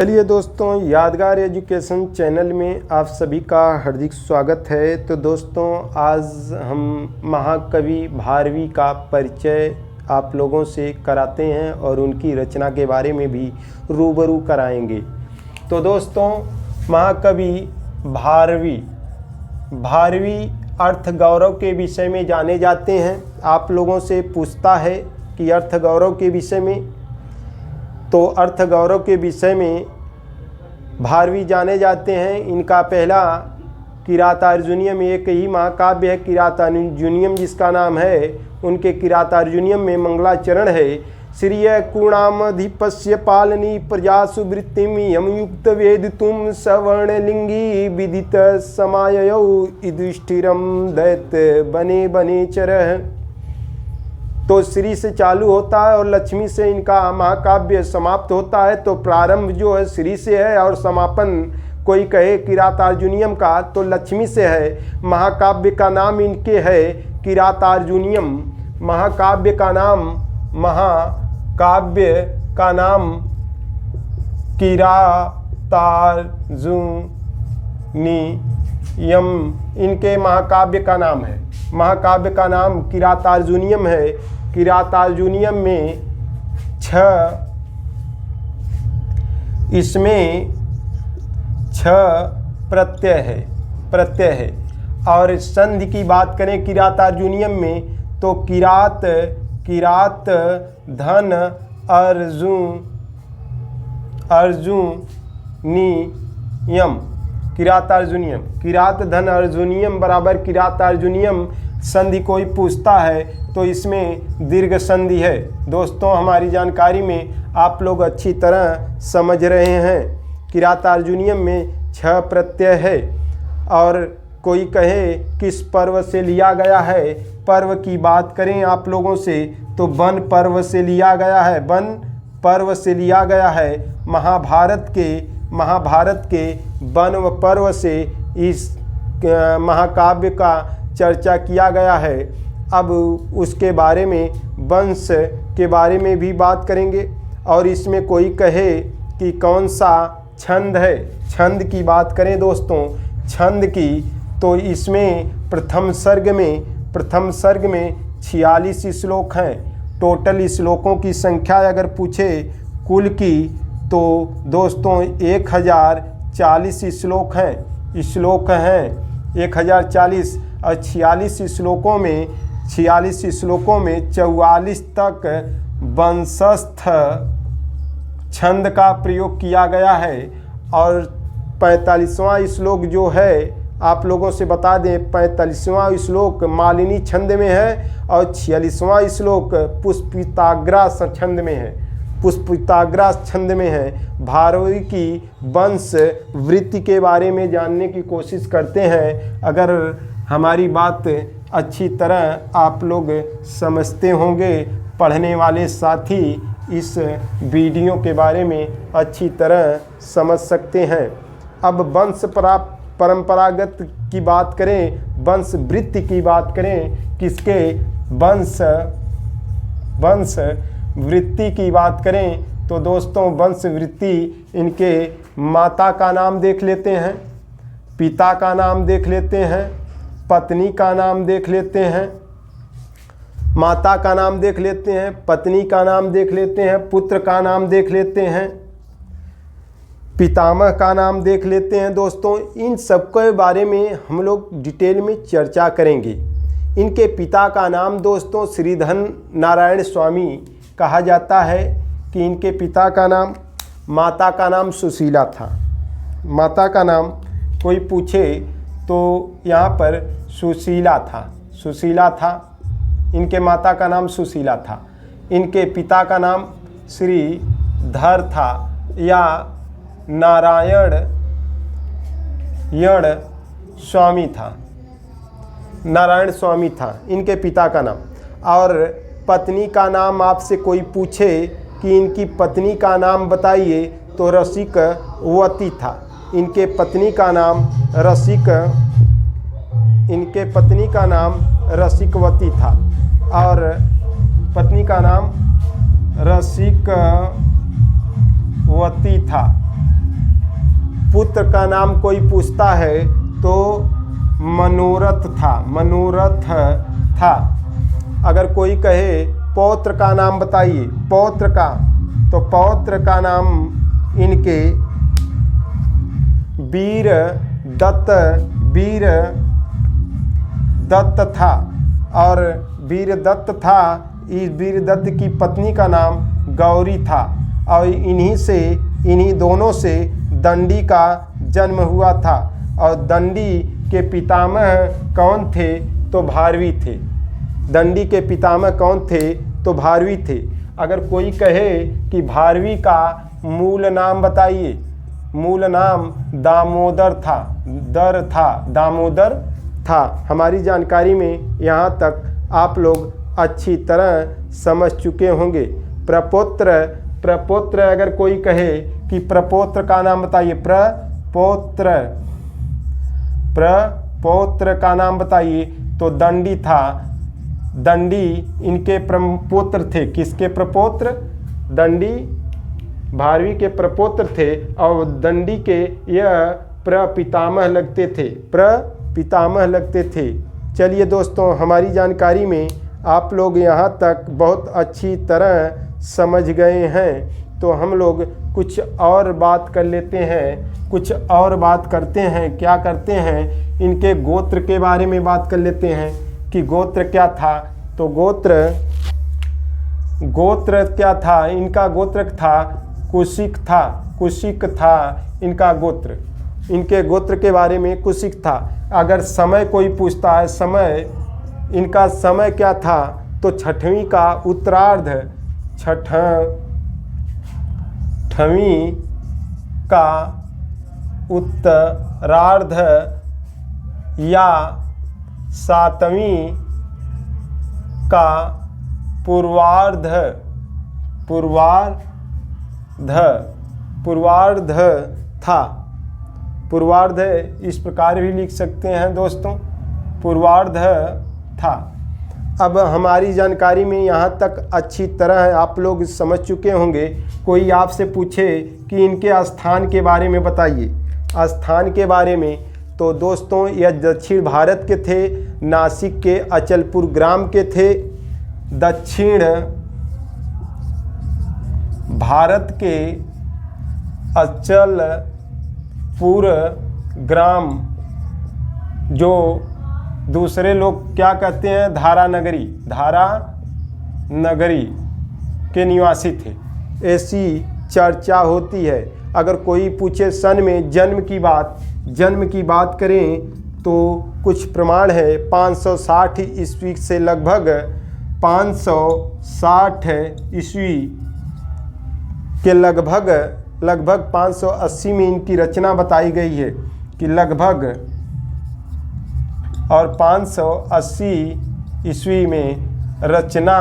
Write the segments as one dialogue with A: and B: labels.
A: चलिए दोस्तों, यादगार एजुकेशन चैनल में आप सभी का हार्दिक स्वागत है। तो दोस्तों, आज हम महाकवि भारवी का परिचय आप लोगों से कराते हैं और उनकी रचना के बारे में भी रूबरू कराएंगे। तो दोस्तों, महाकवि भारवी अर्थ गौरव के विषय में जाने जाते हैं। आप लोगों से पूछता है कि अर्थ गौरव के विषय में, तो अर्थ गौरव के विषय में भारवी जाने जाते हैं। इनका पहला किरातार्जुनीयम एक ही महाकाव्य है, किरातार्जुनीयम जिसका नाम है। उनके किरातार्जुनीयम में मंगलाचरण है। श्रिय कुणामधिपस्य पालनी प्रजा सुवृत्तिम यमयुक्त वेद तुम सवर्णलिंगी विदित समाययौ युधिष्ठिरम दैत्य बने बने चरः। तो श्री से चालू होता है और लक्ष्मी से इनका महाकाव्य समाप्त होता है। तो प्रारंभ जो है श्री से है और समापन कोई कहे किरातार्जुनीयम का तो लक्ष्मी से है। महाकाव्य का नाम इनके है किरातार्जुनीयम। महाकाव्य का नाम किरातार्जुनीयम इनके महाकाव्य का नाम है। महाकाव्य का नाम किरातार्जुनीयम है। किरातार्जुनीयम में इसमें 6 प्रत्यय है। और संधि की बात करें किरातार्जुनीयम में तो किरात धन अर्जुनियम किरातार्जुनीयम। किरात धन अर्जुनियम बराबर किरातार्जुनीयम। संधि कोई पूछता है तो इसमें दीर्घ संधि है। दोस्तों, हमारी जानकारी में आप लोग अच्छी तरह समझ रहे हैं। किरातार्जुनीयम में 6 प्रत्यय है। और कोई कहे किस पर्व से लिया गया है। पर्व की बात करें आप लोगों से तो वन पर्व से लिया गया है। वन पर्व से लिया गया है। महाभारत के वन पर्व से इस महाकाव्य का चर्चा किया गया है। अब उसके बारे में वंश के बारे में भी बात करेंगे। और इसमें कोई कहे कि कौन सा छंद है। छंद की बात करें दोस्तों, छंद की तो इसमें प्रथम सर्ग में 46 श्लोक हैं। टोटल श्लोकों की संख्या अगर पूछे कुल की तो दोस्तों 1040 श्लोक हैं। 1040 और 46 श्लोकों में 44 तक वंशस्थ छंद का प्रयोग किया गया है। और 45वां श्लोक जो है आप लोगों से बता दें, 45वां श्लोक मालिनी छंद में है और 46वां श्लोक पुष्पिताग्रास छंद में है। पुष्पिताग्रास छंद में है। भारवी की वंश वृत्ति के बारे में जानने की कोशिश करते हैं। अगर हमारी बात अच्छी तरह आप लोग समझते होंगे, पढ़ने वाले साथी इस वीडियो के बारे में अच्छी तरह समझ सकते हैं। अब वंश परंपरागत की बात करें, वंश वृत्ति की बात करें, किसके वंश वृत्ति की बात करें तो दोस्तों वंश वृत्ति इनके माता का नाम देख लेते हैं, पिता का नाम देख लेते हैं, पत्नी का नाम देख लेते हैं। माता का नाम देख लेते हैं, पत्नी का नाम देख लेते हैं, पुत्र का नाम देख लेते हैं, पितामह का नाम देख लेते हैं। दोस्तों, इन सब के बारे में हम लोग डिटेल में चर्चा करेंगे। इनके पिता का नाम दोस्तों श्रीधन नारायण स्वामी कहा जाता है कि इनके पिता का नाम, माता का नाम सुशीला था। माता का नाम कोई पूछे तो यहाँ पर सुशीला था। इनके माता का नाम सुशीला था। इनके पिता का नाम श्रीधर था या नारायण स्वामी था इनके पिता का नाम। और पत्नी का नाम आपसे कोई पूछे कि इनकी पत्नी का नाम बताइए तो रसिकवती था। इनके पत्नी का नाम रसिकवती था। और पत्नी का नाम रसिकवती था। पुत्र का नाम कोई पूछता है तो मनोरथ था, मनोरथ था। अगर कोई कहे पौत्र का नाम बताइए, पौत्र का, तो पौत्र का नाम इनके वीर दत्त था। और वीर दत्त था, इस वीर दत्त की पत्नी का नाम गौरी था। और इन्हीं दोनों से दंडी का जन्म हुआ था। और दंडी के पितामह कौन थे? तो भारवी थे। दंडी के पितामह कौन थे? तो भारवी थे। अगर कोई कहे कि भारवी का मूल नाम बताइए, मूल नाम दामोदर था, दामोदर था। हमारी जानकारी में यहाँ तक आप लोग अच्छी तरह समझ चुके होंगे। प्रपौत्र अगर कोई कहे कि प्रपौत्र का नाम बताइए, प्रपौत्र का नाम बताइए, तो दंडी था। दंडी इनके प्रपौत्र थे। किसके प्रपौत्र? दंडी भारवी के प्रपौत्र थे। और दंडी के यह प्रपितामह लगते थे। चलिए दोस्तों, हमारी जानकारी में आप लोग यहाँ तक बहुत अच्छी तरह समझ गए हैं। तो हम लोग कुछ और बात कर लेते हैं, कुछ और बात करते हैं। क्या करते हैं? इनके गोत्र के बारे में बात कर लेते हैं कि गोत्र क्या था। तो गोत्र क्या था? इनका गोत्र था कुशिक था इनका गोत्र। इनके गोत्र के बारे में कुशिक था। अगर समय कोई पूछता है, समय, इनका समय क्या था? तो छठवीं का उत्तरार्ध, छठवीं का उत्तरार्ध या सातवीं का पूर्वार्ध था। पूर्वार्ध इस प्रकार भी लिख सकते हैं दोस्तों, पूर्वार्ध था। अब हमारी जानकारी में यहाँ तक अच्छी तरह आप लोग समझ चुके होंगे। कोई आपसे पूछे कि इनके स्थान के बारे में बताइए, स्थान के बारे में, तो दोस्तों यह दक्षिण भारत के थे, नासिक के अचलपुर ग्राम के थे। दक्षिण भारत के अचलपुर ग्राम, जो दूसरे लोग क्या कहते हैं? धारा नगरी के निवासी थे, ऐसी चर्चा होती है। अगर कोई पूछे सन में जन्म की बात करें तो कुछ प्रमाण है। 560 ईस्वी से लगभग 560 ईस्वी के लगभग 580 में इनकी रचना बताई गई है कि लगभग, और 580 ईस्वी में रचना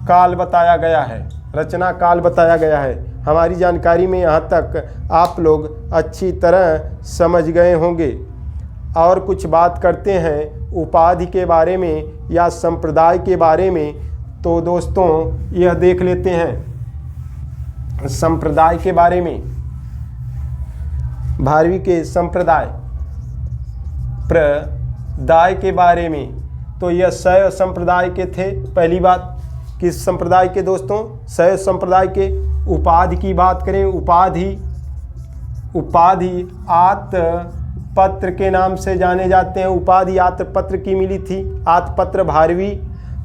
A: काल बताया गया है। हमारी जानकारी में यहाँ तक आप लोग अच्छी तरह समझ गए होंगे। और कुछ बात करते हैं उपाधि के बारे में या संप्रदाय के बारे में। तो दोस्तों यह देख लेते हैं संप्रदाय के बारे में। भारवी के संप्रदाय के बारे में, तो यह शैव संप्रदाय के थे। पहली बात, किस संप्रदाय के दोस्तों? शैव संप्रदाय के। उपाधि की बात करें, उपाधि आतपत्र के नाम से जाने जाते हैं। उपाधि आतपत्र की मिली थी। आतपत्र भारवी।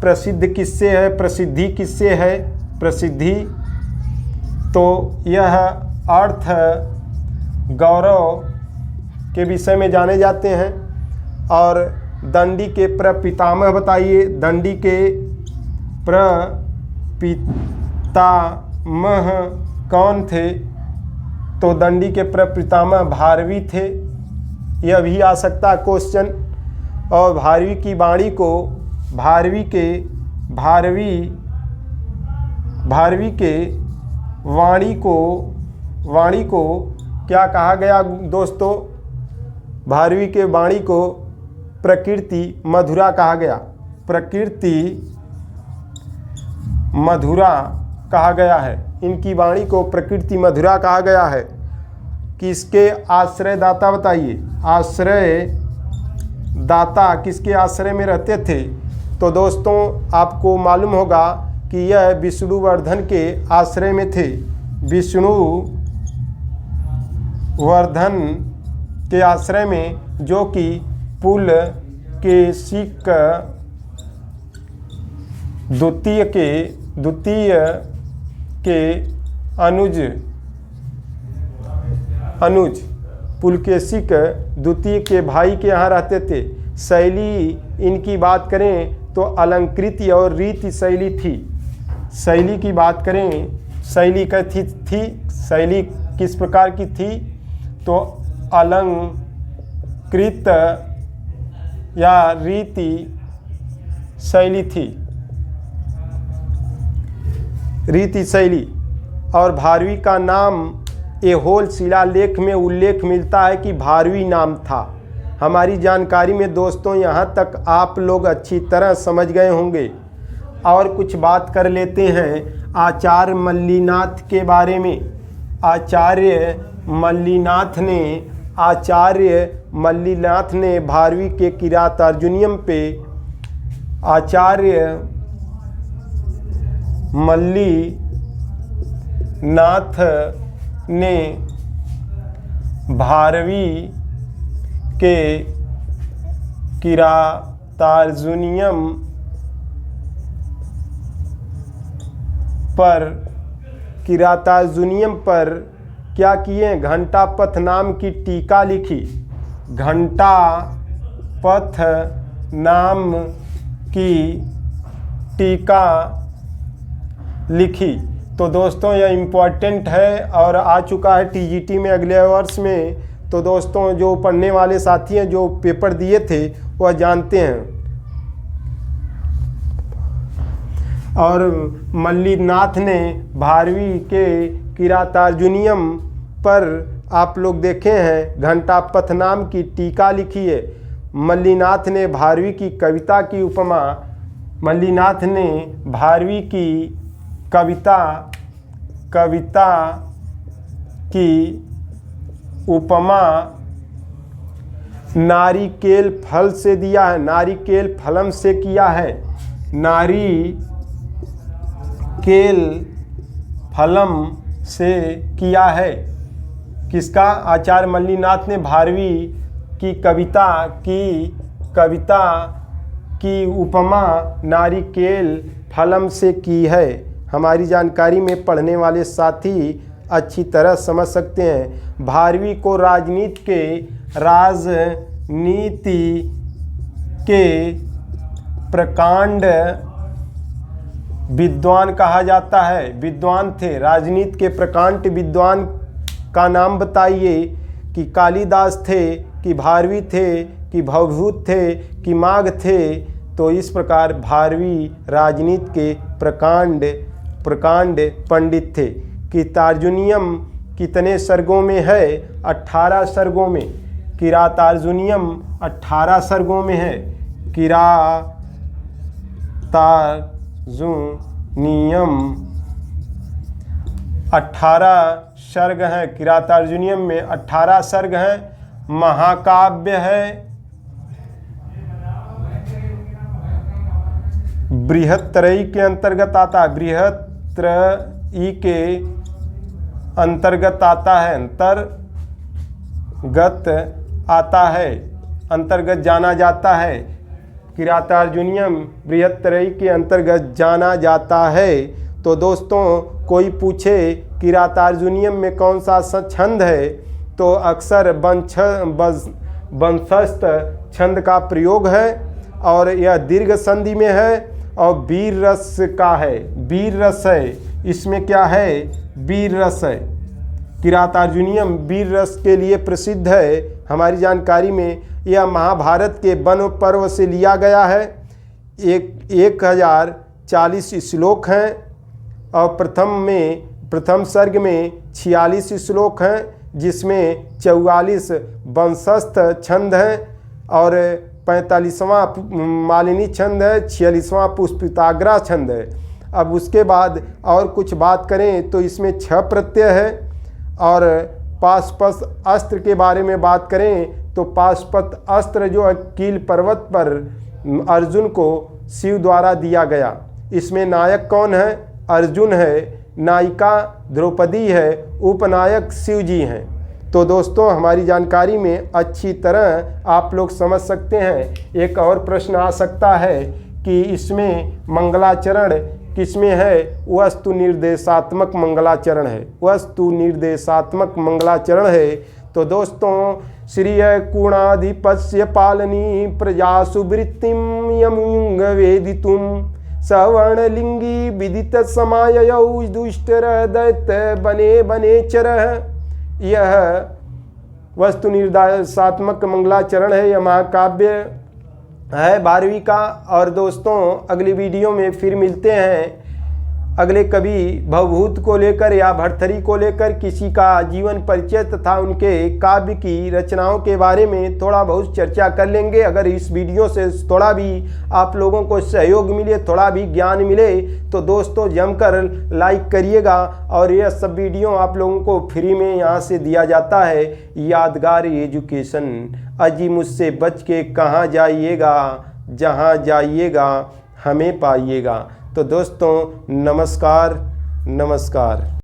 A: प्रसिद्धि किससे है? प्रसिद्धि तो यह अर्थ गौरव के विषय में जाने जाते हैं। और दंडी के प्रपितामह बताइए। दंडी के प्रपितामह कौन थे? तो दंडी के प्रपितामह भारवी थे। यह भी आ सकता क्वेश्चन। और भारवी की वाणी को भारवी के वाणी को क्या कहा गया दोस्तों? भारवी के वाणी को प्रकृति मधुरा कहा गया। प्रकृति मधुरा कहा गया है। इनकी वाणी को प्रकृति मधुरा कहा गया है। किसके आश्रयदाता बताइए, आश्रयदाता किसके आश्रय में रहते थे? तो दोस्तों आपको मालूम होगा कि यह विष्णुवर्धन के आश्रय में थे, विष्णुवर्धन के आश्रय में, जो कि पुलकेशिक द्वितीय के अनुज पुलकेशिक द्वितीय के भाई के यहाँ रहते थे। शैली इनकी बात करें तो अलंकृत और रीति शैली थी। शैली की बात करें, शैली कैसी थी? शैली किस प्रकार की थी? तो अलंकृत या रीति शैली थी, रीति शैली। और भारवी का नाम ऐहोल शिलालेख में उल्लेख मिलता है कि भारवी नाम था। हमारी जानकारी में दोस्तों यहाँ तक आप लोग अच्छी तरह समझ गए होंगे। और कुछ बात कर लेते हैं आचार्य मल्लीनाथ के बारे में। आचार्य मल्लीनाथ ने भारवी के किरातार्जुनीयम पे आचार्य मल्लीनाथ ने भारवी के किरातार्जुनीयम पर क्या किए? घंटापथ नाम की टीका लिखी। घंटापथ नाम की टीका लिखी। तो दोस्तों यह इम्पोर्टेंट है और आ चुका है टीजीटी में अगले वर्ष में। तो दोस्तों जो पढ़ने वाले साथी हैं, जो पेपर दिए थे, वह जानते हैं। और मल्लीनाथ ने भारवी के किरातार्जुनीयम पर आप लोग देखे हैं घंटापथ नाम की टीका लिखी है। मल्लीनाथ ने भारवी की कविता की उपमा, मल्लीनाथ ने भारवी की कविता की उपमा नारिकेल फल से दिया है, नारिकेल फलम से किया है। नारिकेल फलम से किया है। किसका? आचार्य मल्लीनाथ ने भारवी की कविता की उपमा नारिकेल फलम से की है। हमारी जानकारी में पढ़ने वाले साथी अच्छी तरह समझ सकते हैं। भारवी को राजनीति के प्रकांड विद्वान कहा जाता है। विद्वान थे, राजनीति के प्रकांड विद्वान का नाम बताइए कि कालिदास थे, कि भारवी थे, कि भवभूत थे, कि माघ थे। तो इस प्रकार भारवी राजनीति के प्रकांड पंडित थे। किरातार्जुनीयम कितने सर्गों में है? 18 सर्गों में। किरातार्जुनीयम 18 सर्गों में है। किरातार्जुनीयम 18 सर्ग हैं। किरातार्जुनीयम में 18 सर्ग हैं। महाकाव्य है। बृहत्त्रयी के अंतर्गत आता है। बृहत्त्रयी के अंतर्गत आता है। अंतर्गत जाना जाता है। किरातार्जुनीयम बृहत्त्रयी के अंतर्गत जाना जाता है। तो दोस्तों कोई पूछे किरातार्जुनीयम में कौन सा छंद है, तो अक्सर वंशस्थ छंद का प्रयोग है और यह दीर्घ संधि में है और वीर रस का है। वीर रस है, इसमें क्या है? वीर रस है। किरातार्जुनीयम वीर रस के लिए प्रसिद्ध है। हमारी जानकारी में यह महाभारत के वन पर्व से लिया गया है। 1040 श्लोक हैं और प्रथम सर्ग में 46 श्लोक हैं, जिसमें 44 वंशस्थ छंद हैं और 45वां मालिनी छंद है, 46वां पुष्पिताग्रा छंद है। अब उसके बाद और कुछ बात करें तो इसमें 6 प्रत्यय है और पाशुपत अस्त्र के बारे में बात करें तो पाशुपत अस्त्र जो है कील पर्वत पर अर्जुन को शिव द्वारा दिया गया। इसमें नायक कौन है? अर्जुन है, नायिका द्रौपदी है, उपनायक शिव जी हैं। तो दोस्तों हमारी जानकारी में अच्छी तरह आप लोग समझ सकते हैं। एक और प्रश्न आ सकता है कि इसमें मंगलाचरण किसमें है? वस्तु निर्देशात्मक मंगलाचरण है, वस्तु निर्देशात्मक मंगलाचरण है। तो दोस्तों श्रिय गुणाधिपस्य पालनी प्रजा सुवृत्तिम यमुंग वेदितुम सवर्णलिंगी विदित समाययौ दुष्टर दैत्य बने बने चर। यह वस्तु निर्देशात्मक मंगलाचरण है, यह महाकाव्य है 12वीं का। और दोस्तों अगली वीडियो में फिर मिलते हैं अगले कवि भवभूत को लेकर या भर्तृहरि को लेकर किसी का जीवन परिचय तथा उनके काव्य की रचनाओं के बारे में थोड़ा बहुत चर्चा कर लेंगे। अगर इस वीडियो से थोड़ा भी आप लोगों को सहयोग मिले, थोड़ा भी ज्ञान मिले तो दोस्तों जमकर लाइक करिएगा। और यह सब वीडियो आप लोगों को फ्री में यहाँ से दिया जाता है। यादगार एजुकेशन। अजी मुझसे बच के कहाँ जाइएगा, जहाँ जाइएगा हमें पाइएगा। तो दोस्तों नमस्कार नमस्कार।